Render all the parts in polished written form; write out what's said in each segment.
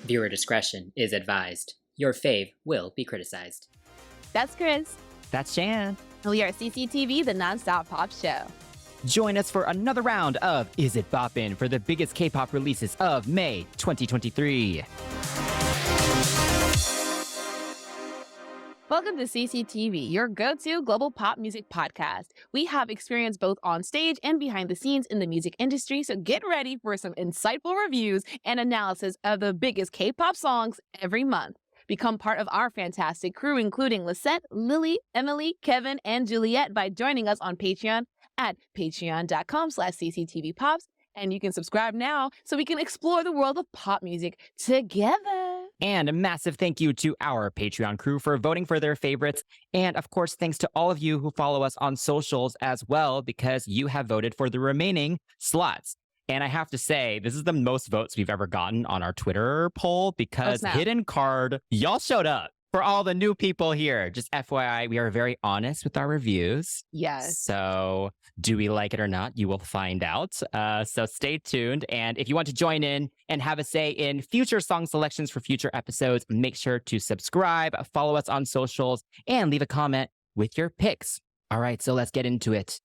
Viewer discretion is advised. Your fave will be criticized. That's Chris. That's Chan. We are CCTV, the Nonstop Pop Show. Join us for another round of Is It Boppin' for the biggest K-pop releases of May 2023. Welcome to CCTV, your go-to global pop music podcast. We have experience both on stage and behind the scenes in the music industry, so get ready for some insightful reviews and analysis of the biggest K-pop songs every month. Become part of our fantastic crew, including Lisette, Lily, Emily, Kevin, and Juliet by joining us on Patreon at patreon.com/cctvpops. And you can subscribe now so we can explore the world of pop music together. And a massive thank you to our Patreon crew for voting for their favorites. And of course, thanks to all of you who follow us on socials as well, because you have voted for the remaining slots. And I have to say, this is the most votes we've ever gotten on our Twitter poll because Hidden Card, y'all showed up. For all the new people here, just FYI, we are very honest with our reviews. Yes. So do we like it or not? You will find out. So stay tuned. And if you want to join in and have a say in future song selections for future episodes, make sure to subscribe, follow us on socials, and leave a comment with your picks. All right, so let's get into it.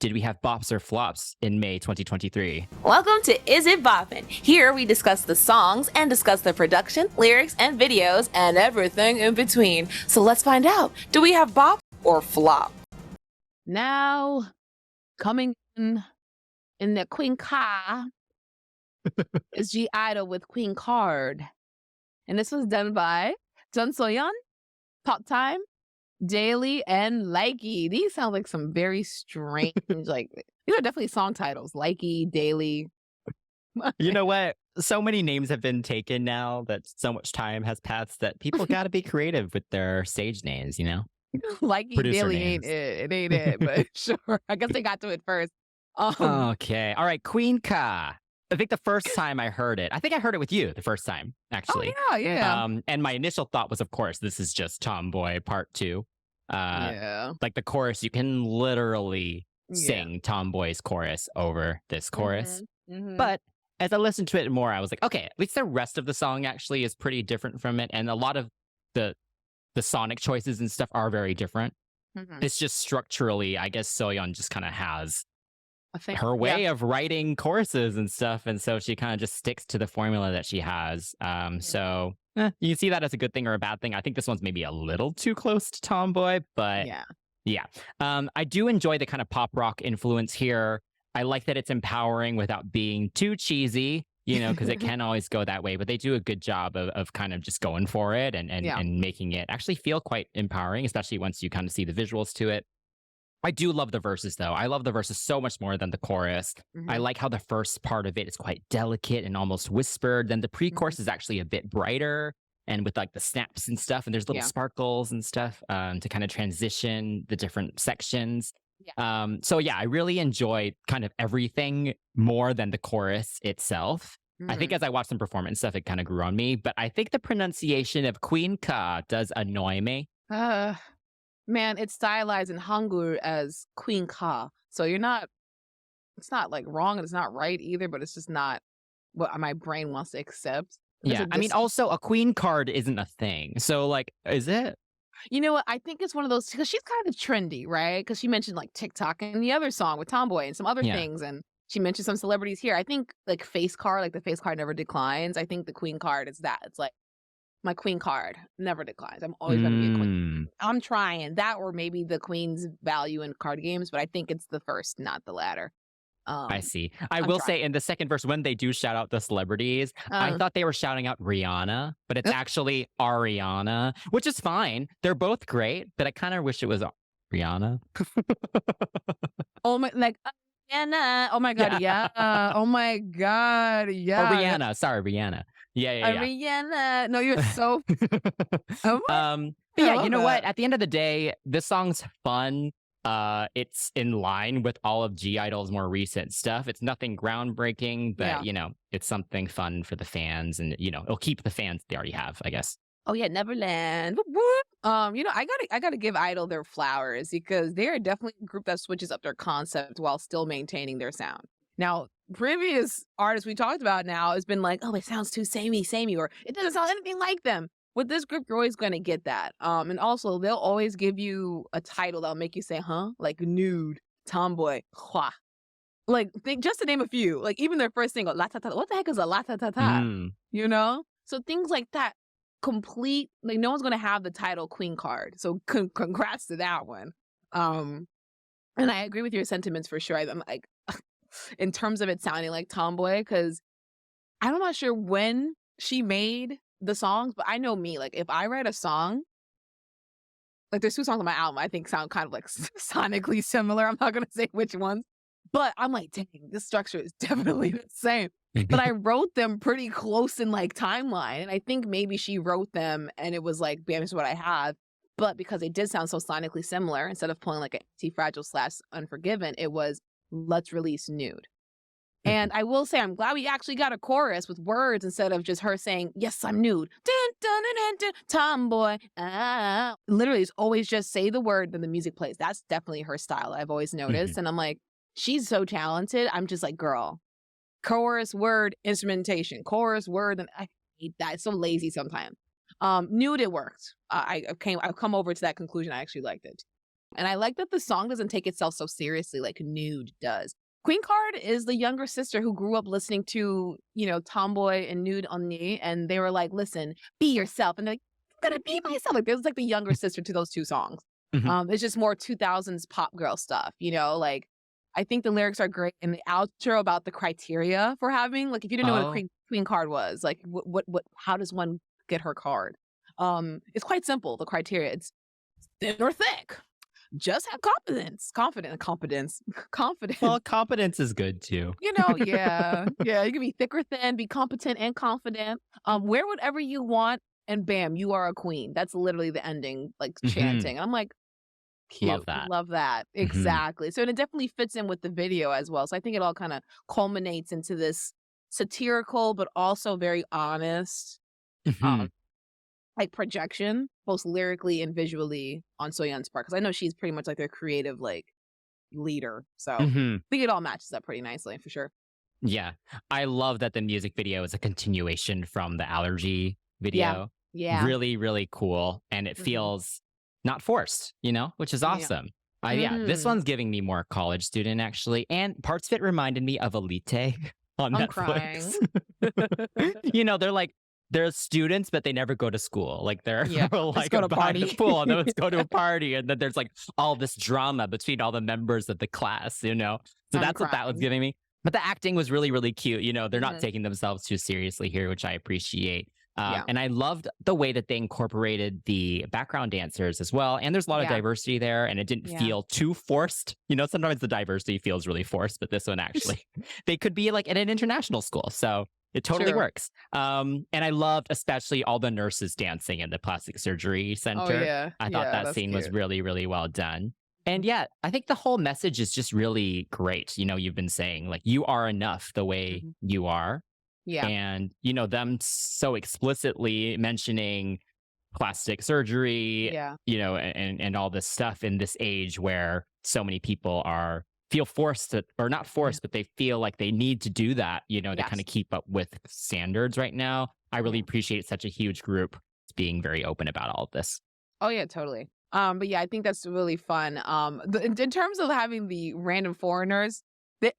Did we have bops or flops in May 2023? Welcome to Is It Boppin'? Here we discuss the songs and discuss the production, lyrics, and videos, and everything in between. So let's find out. Do we have bop or flop? Now, coming in the Queencard is I-DLE with Queencard. And this was done by Jun Soyeon, Pop Time, I-DLE, and ICKY. These sound like some very strange, like, these are definitely song titles. ICKY, I-DLE. You know what? So many names have been taken now that so much time has passed that people got to be creative with their stage names, you know? ICKY, I-DLE ain't it. It ain't it, but sure. I guess they got to it first. Okay. All right. Queencard. I think the first time I heard it, I think I heard it with you the first time, actually. Oh, yeah. And my initial thought was, of course, this is just Tomboy Part 2. Like the chorus, you can literally sing Tomboy's chorus over this chorus. But as I listened to it more, I was like, okay, at least the rest of the song actually is pretty different from it. And a lot of the sonic choices and stuff are very different. It's just structurally, I guess Soyeon just kind of has her way of writing choruses and stuff. And so she kind of just sticks to the formula that she has. So you can see that as a good thing or a bad thing. I think this one's maybe a little too close to Tomboy, but yeah. I do enjoy the kind of pop rock influence here. I like that it's empowering without being too cheesy, you know, because it can always go that way. But they do a good job of kind of just going for it and making it actually feel quite empowering, especially once you kind of see the visuals to it. I do love the verses, though. I love the verses so much more than the chorus. I like how the first part of it is quite delicate and almost whispered. Then the pre-chorus is actually a bit brighter and with like the snaps and stuff. And there's little sparkles and stuff to kind of transition the different sections. So yeah, I really enjoy kind of everything more than the chorus itself. I think as I watched them perform and stuff, it kind of grew on me. But I think the pronunciation of Queencard does annoy me. Man, it's stylized in Hangul as Queencard. So it's not like wrong and it's not right either, but it's just not what my brain wants to accept. Yeah, I mean, also a Queencard isn't a thing. So like, is it? You know what? I think it's one of those, because she's kind of trendy, right? Because she mentioned like TikTok and the other song with Tomboy and some other things. And she mentioned some celebrities here. I think like face card, like the face card never declines. I think the Queencard is that. It's like, my Queencard never declines. I'm always going to be a queen. I'm trying that, or maybe the queen's value in card games, but I think it's the first, not the latter. I see. I will say in the second verse, when they do shout out the celebrities, I thought they were shouting out Rihanna, but it's actually Ariana, which is fine. They're both great, but I kind of wish it was Rihanna. Oh my, like Rihanna. Oh my God, yeah. Oh my God, yeah. Or Rihanna. Sorry, Rihanna. Yeah. Rihanna. No, you're so. But yeah, you know what? At the end of the day, this song's fun. It's in line with all of I-DLE's more recent stuff. It's nothing groundbreaking, but you know, it's something fun for the fans, and you know, it'll keep the fans they already have, I guess. Oh yeah, Neverland. You know, I gotta give I-DLE their flowers because they are definitely a group that switches up their concept while still maintaining their sound. Now, previous artists we talked about now has been like, oh, it sounds too samey, or it doesn't sound anything like them. With this group, you're always going to get that. And also, they'll always give you a title that'll make you say, huh? Like nude, tomboy, hua. Like, just to name a few. Like, even their first single, la ta ta. What the heck is a la ta ta ta? You know? So things like that, complete, like, no one's going to have the title Queencard. So congrats to that one. And I agree with your sentiments for sure. I'm like, in terms of it sounding like tomboy, because I'm not sure when she made the songs, but I know me, like if I write a song, like there's 2 songs on my album I think sound kind of like sonically similar. I'm not gonna say which ones, but I'm like, dang, this structure is definitely the same. But I wrote them pretty close in like timeline, and I think maybe she wrote them and it was like, bam, this is what I have. But because it did sound so sonically similar, instead of pulling like an Anti-Fragile / Unforgiven, it was let's release nude. And I will say, I'm glad we actually got a chorus with words instead of just her saying, yes, I'm nude. Dun, dun, dun, dun, dun, tomboy. Ah. Literally, it's always just say the word, then the music plays. That's definitely her style, I've always noticed. And I'm like, she's so talented. I'm just like, girl, chorus, word, instrumentation, chorus, word. And I hate that. It's so lazy sometimes. Nude, it worked. I've come over to that conclusion. I actually liked it. And I like that the song doesn't take itself so seriously like Nude does. Queencard is the younger sister who grew up listening to, you know, Tomboy and Nude Onni, and they were like, listen, be yourself. And they're like, I'm gonna be myself. Like, there's like the younger sister to those 2 songs. It's just more 2000s pop girl stuff, you know? Like, I think the lyrics are great. And the outro about the criteria for having, like, if you didn't know what a Queencard was, like, how does one get her card? It's quite simple, the criteria. It's thin or thick. Just have confidence. Well, competence is good too. You know, yeah. You can be thick or thin, be competent and confident. Wear whatever you want, and bam, you are a queen. That's literally the ending, like chanting. And I'm like, cute. Love that. Exactly. So it definitely fits in with the video as well. So I think it all kind of culminates into this satirical, but also very honest, like projection, both lyrically and visually on Soyeon's part, because I know she's pretty much like their creative like leader. So I think it all matches up pretty nicely for sure. Yeah, I love that the music video is a continuation from the Allergy video. Yeah. Really, really cool, and it feels not forced, you know, which is awesome. This one's giving me more college student actually, and parts of it reminded me of Elite on Netflix. You know, they're students, but they never go to school. Like they're like go to by party. the pool, and then let's go to a party, and then there's like all this drama between all the members of the class, you know. So that's what that was giving me. But the acting was really, really cute. You know, they're not taking themselves too seriously here, which I appreciate. And I loved the way that they incorporated the background dancers as well. And there's a lot of diversity there, and it didn't feel too forced. You know, sometimes the diversity feels really forced, but this one actually, they could be like at an international school. So it totally works. And I loved especially all the nurses dancing in the plastic surgery center. I thought that scene was really, really well done. And I think the whole message is just really great. You know, you've been saying like, you are enough the way you are. And, you know, them so explicitly mentioning plastic surgery, you know, and all this stuff in this age where so many people feel forced to, or not forced, but they feel like they need to do that, you know, to kind of keep up with standards right now. I really appreciate such a huge group being very open about all of this. Oh yeah, totally. But yeah, I think that's really fun. In terms of having the random foreigners,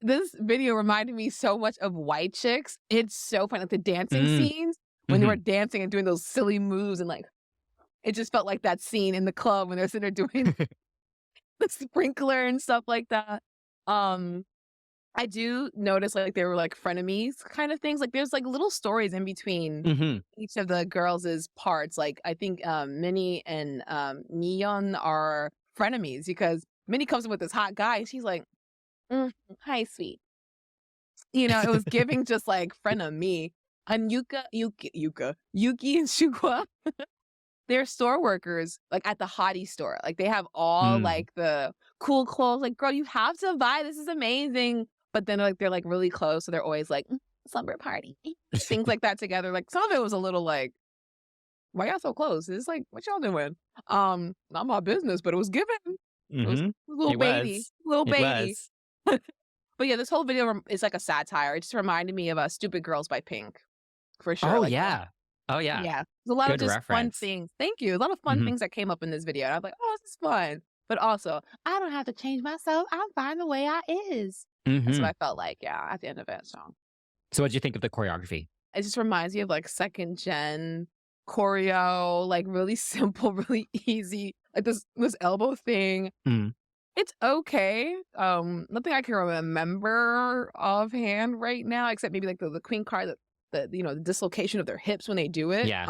this video reminded me so much of White Chicks. It's so fun, like the dancing scenes when they were dancing and doing those silly moves, and like it just felt like that scene in the club when they're sitting there doing the sprinkler and stuff like that. I do notice like they were like frenemies kind of things. Like there's like little stories in between each of the girls' parts. Like I think Minnie and Neon are frenemies because Minnie comes in with this hot guy and she's like, hi, sweet. You know, it was giving just like frenemy. And Yuki and Shugwa, they're store workers, like at the hottie store. Like they have all like the cool clothes. Like, girl, you have to buy. This is amazing. But then like they're like really close, so they're always like slumber party, things like that together. Like some of it was a little like, why y'all so close? It's like, what y'all doing? Not my business, but it was given. It was a little baby. But yeah, this whole video is like a satire. It just reminded me of Stupid Girls by Pink, for sure. Oh, like yeah. Oh, yeah. Yeah. There's a lot Good of just fun reference. things. Thank you. A lot of fun things that came up in this video. And I was like, oh, this is fun. But also, I don't have to change myself. I'm fine the way I is. That's what I felt like, yeah, at the end of that song. So what'd you think of the choreography? It just reminds me of like second gen choreo, like really simple, really easy. Like this elbow thing. It's okay. Nothing I can remember offhand right now, except maybe like the Queencard, the dislocation of their hips when they do it. Yeah.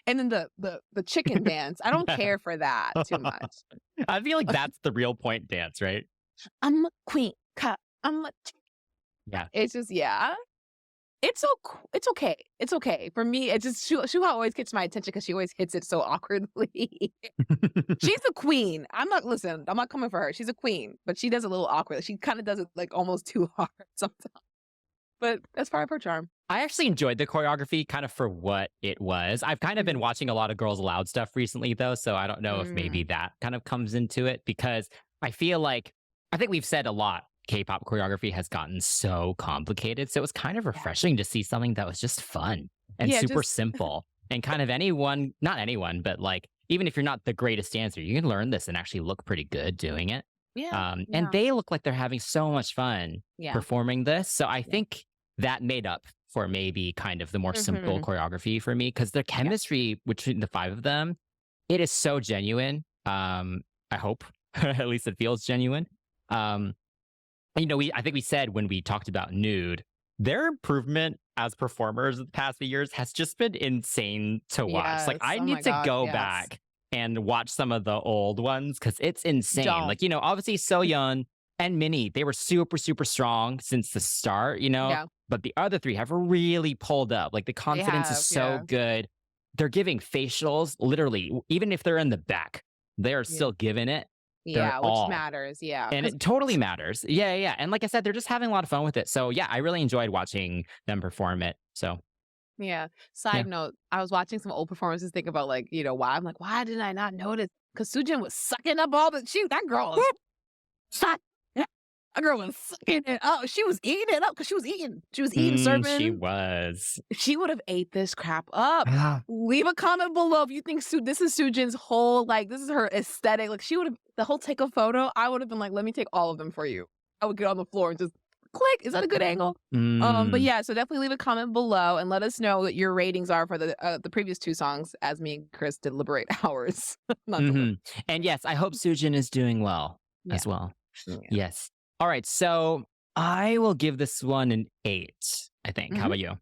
And then the chicken dance. I don't care for that too much. I feel like that's the real point dance, right? I'm a queen. I'm a chicken. Yeah. It's just It's okay. It's okay. For me, it's just Shuha always gets my attention because she always hits it so awkwardly. She's a queen. I'm not coming for her. She's a queen, but she does it a little awkward. She kind of does it like almost too hard sometimes. But that's part of her charm. I actually enjoyed the choreography kind of for what it was. I've kind of been watching a lot of Girls Aloud stuff recently, though, so I don't know if maybe that kind of comes into it, because I feel like, I think we've said a lot, K-pop choreography has gotten so complicated, so it was kind of refreshing to see something that was just fun and super simple. And kind of not anyone, but like, even if you're not the greatest dancer, you can learn this and actually look pretty good doing it. And they look like they're having so much fun performing this. So I think that made up for maybe kind of the more simple choreography for me, because their chemistry between the five of them, it is so genuine. I hope, at least it feels genuine. I think we said when we talked about Nude, their improvement as performers the past few years has just been insane to watch. Like, I need to go back and watch some of the old ones because it's insane. Like, obviously Soyeon and Minnie, they were super, super strong since the start, but the other three have really pulled up. Like, the confidence is so good. They're giving facials, literally, even if they're in the back, they're still giving it. Which matters. And it totally matters. Yeah. And like I said, they're just having a lot of fun with it. So yeah, I really enjoyed watching them perform it. So yeah. Side note, I was watching some old performances, thinking about like, why? I'm like, why did I not notice? Because Soojin was sucking up all the that girl was suck. That girl was sucking it up. She was eating it up because she was eating. She was eating, serving. She was. She would have ate this crap up. Leave a comment below if you think this is Soojin's whole, like, this is her aesthetic. Like, she would have, the whole take a photo, I would have been like, let me take all of them for you. I would get on the floor and just click. Is that a good angle? But yeah, so definitely leave a comment below and let us know what your ratings are for the previous two songs, as me and Chris deliberate ours. And yes, I hope Soojin is doing well as well. Yes. All right, so I will give this one an 8, I think. How about you?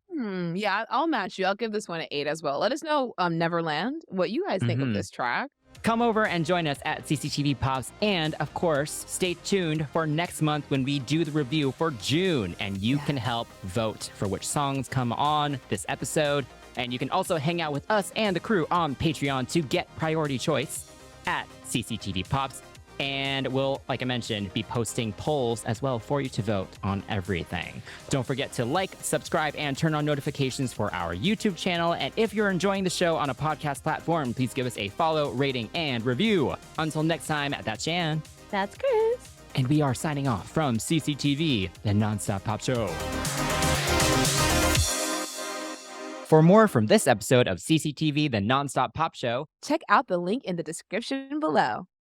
Yeah, I'll match you. I'll give this one an 8 as well. Let us know, Neverland, what you guys think of this track. Come over and join us at CCTV Pops. And of course, stay tuned for next month when we do the review for June. And you can help vote for which songs come on this episode. And you can also hang out with us and the crew on Patreon to get priority choice at CCTV Pops. And we'll, like I mentioned, be posting polls as well for you to vote on everything. Don't forget to like, subscribe, and turn on notifications for our YouTube channel. And if you're enjoying the show on a podcast platform, please give us a follow, rating, and review. Until next time, that's Jan. That's Chris. And we are signing off from CCTV, the Nonstop Pop Show. For more from this episode of CCTV, the Nonstop Pop Show, check out the link in the description below.